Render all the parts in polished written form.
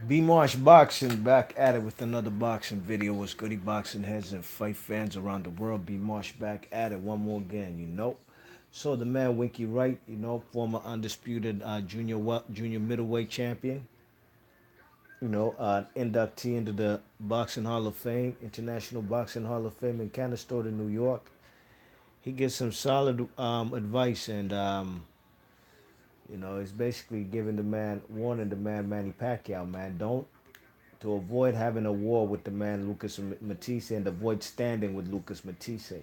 B Marsh Boxing back at it with another boxing video. What's goody boxing heads and fight fans around the world? B Marsh back at it one more again. So the man Winky Wright, former undisputed junior middleweight champion, inductee into the Boxing Hall of Fame, International Boxing Hall of Fame in Canastota, New York. He gives some solid advice and he's basically giving warning the man Manny Pacquiao, man, don't to avoid having a war with the man Lucas Matisse and avoid standing with Lucas Matisse.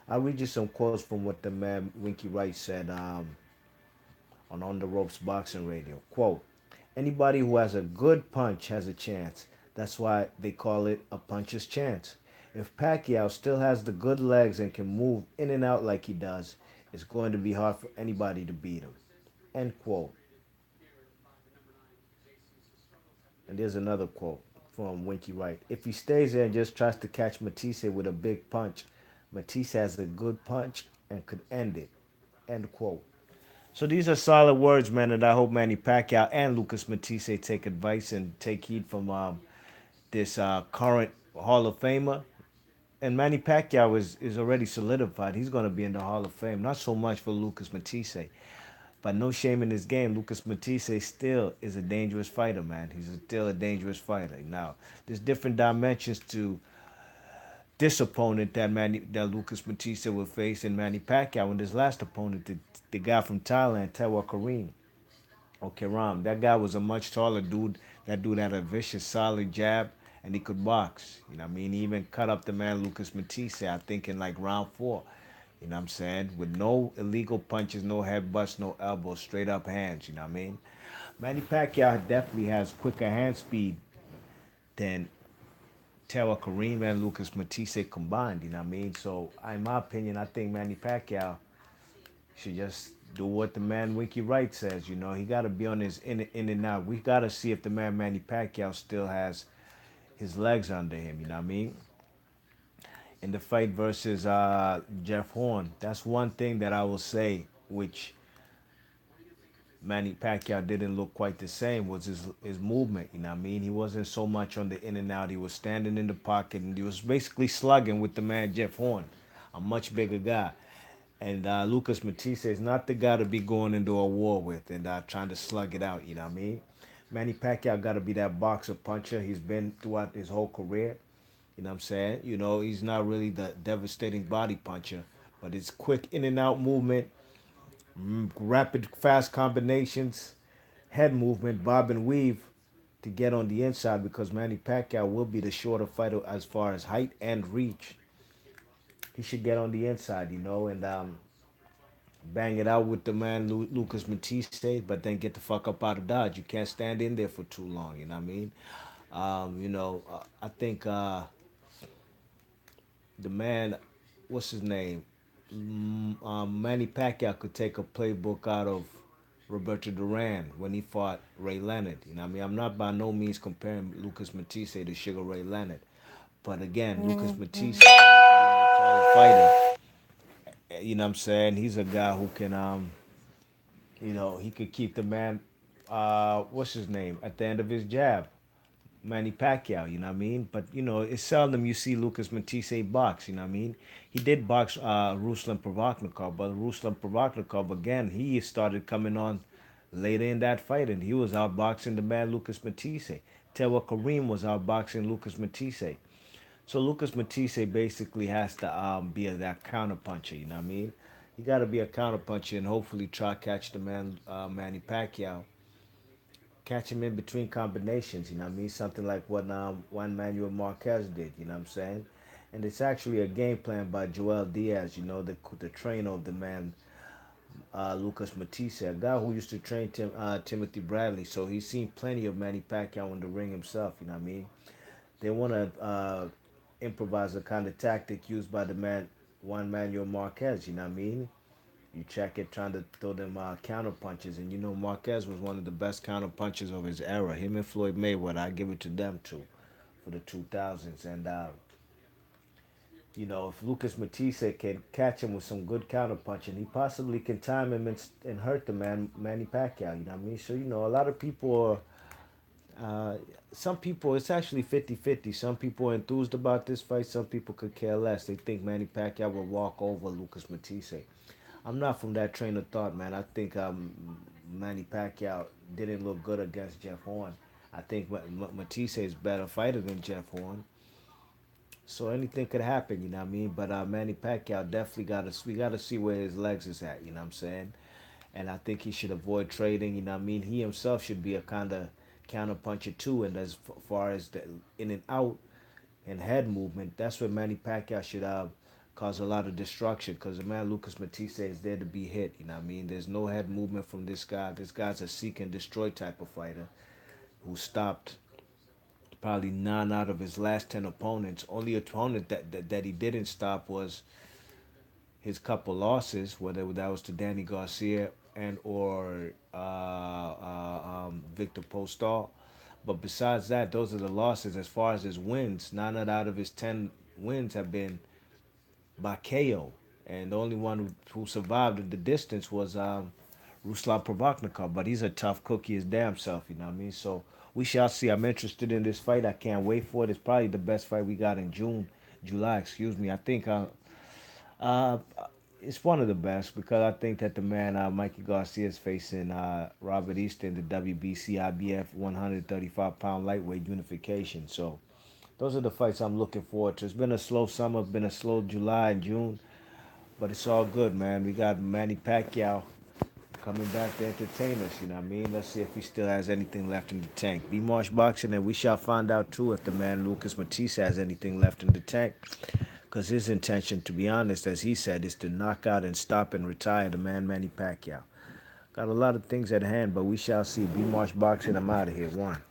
I'll read you some quotes from what the man Winky Wright said on the Ropes Boxing Radio. Quote, anybody who has a good punch has a chance. That's why they call it a puncher's chance. If Pacquiao still has the good legs and can move in and out like he does, it's going to be hard for anybody to beat him. End quote. And there's another quote from Winky Wright. If he stays there and just tries to catch Matisse with a big punch, Matisse has a good punch and could end it. End quote. So these are solid words, man, and I hope Manny Pacquiao and Lucas Matisse take advice and take heed from this current Hall of Famer. And Manny Pacquiao is already solidified. He's going to be in the Hall of Fame. Not so much for Lucas Matisse. But no shame in his game. Lucas Matisse still is a dangerous fighter, man. He's still a dangerous fighter. Now, there's different dimensions to this opponent that Lucas Matisse will face in Manny Pacquiao. And this last opponent, the guy from Thailand, Tewa Kareem or Karam, that guy was a much taller dude. That dude had a vicious, solid jab, and he could box. You know what I mean? He even cut up the man Lucas Matisse, I think, in like round four. You know what I'm saying? With no illegal punches, no headbutts, no elbows, straight up hands. You know what I mean? Manny Pacquiao definitely has quicker hand speed than Terra Kareem and Lucas Matisse combined. You know what I mean? So, in my opinion, I think Manny Pacquiao should just do what the man Winky Wright says. He got to be on his in and out. We got to see if the man Manny Pacquiao still has his legs under him. You know what I mean? In the fight versus Jeff Horn, that's one thing that I will say, which Manny Pacquiao didn't look quite the same, was his movement. You know what I mean? He wasn't so much on the in and out. He was standing in the pocket and he was basically slugging with the man Jeff Horn, a much bigger guy. And Lucas Matisse is not the guy to be going into a war with and trying to slug it out. You know what I mean? Manny Pacquiao got to be that boxer puncher he's been throughout his whole career. You know what I'm saying? He's not really the devastating body puncher, but it's quick in and out movement, rapid, fast combinations, head movement, bob and weave to get on the inside because Manny Pacquiao will be the shorter fighter as far as height and reach. He should get on the inside, and bang it out with the man Lucas Matisse, but then get the fuck up out of Dodge. You can't stand in there for too long, you know what I mean? I think the man, what's his name? Manny Pacquiao could take a playbook out of Roberto Duran when he fought Ray Leonard. You know what I mean? I'm not by no means comparing Lucas Matisse to Sugar Ray Leonard. But again, Lucas Matisse, being a taller fighter, you know what I'm saying? He's a guy who can, he could keep the man, what's his name, at the end of his jab. Manny Pacquiao, you know what I mean? But, it's seldom you see Lucas Matisse box, you know what I mean? He did box Ruslan Provodnikov, but Ruslan Provodnikov, again, he started coming on later in that fight, and he was outboxing the man Lucas Matisse. Tewa Kareem was outboxing Lucas Matisse. So Lucas Matisse basically has to be that counterpuncher, you know what I mean? You got to be a counterpuncher and hopefully try to catch the man Manny Pacquiao, catch him in between combinations, you know what I mean? Something like what Juan Manuel Marquez did, you know what I'm saying? And it's actually a game plan by Joel Diaz, the trainer of the man Lucas Matisse, a guy who used to train Timothy Bradley. So he's seen plenty of Manny Pacquiao in the ring himself, you know what I mean? They want to improvise the kind of tactic used by the man Juan Manuel Marquez, you know what I mean? You check it, trying to throw them counter punches, and Marquez was one of the best counter punchers of his era. Him and Floyd Mayweather, I give it to them too, for the 2000s. And if Lucas Matisse can catch him with some good counter punching, he possibly can time him and hurt the man Manny Pacquiao. You know what I mean? So a lot of people are some people, it's actually 50-50. Some people are enthused about this fight. Some people could care less. They think Manny Pacquiao will walk over Lucas Matisse. I'm not from that train of thought, man. I think Manny Pacquiao didn't look good against Jeff Horn. I think Matisse is a better fighter than Jeff Horn. So anything could happen, you know what I mean? But Manny Pacquiao definitely we gotta see where his legs is at, you know what I'm saying? And I think he should avoid trading, you know what I mean? He himself should be a kind of counter puncher too, and as far as the in and out and head movement, that's where Manny Pacquiao should cause a lot of destruction because the man Lucas Matisse is there to be hit, you know what I mean? There's no head movement from this guy. This guy's a seek and destroy type of fighter who stopped probably 9 out of his last 10 opponents. Only opponent that he didn't stop was his couple losses, whether that was to Danny Garcia and or Victor Postal. But besides that, those are the losses. As far as his wins, 9 out of his 10 wins have been by KO, and the only one who survived in the distance was Ruslan Provodnikov. But he's a tough cookie his damn self, you know what I mean? So we shall see. I'm interested in this fight. I can't wait for it. It's probably the best fight we got in July. Excuse me. I think uh, it's one of the best because I think that the man Mikey Garcia is facing Robert Easton, the WBC IBF 135-pound lightweight unification. So those are the fights I'm looking forward to. It's been a slow summer, been a slow July and June, but it's all good, man. We got Manny Pacquiao coming back to entertain us, you know what I mean? Let's see if he still has anything left in the tank. Be Marsh Boxing, and we shall find out too if the man Lucas Matisse has anything left in the tank. Because his intention, to be honest, as he said, is to knock out and stop and retire the man Manny Pacquiao. Got a lot of things at hand, but we shall see. B Marsh Boxing, I'm out of here. One.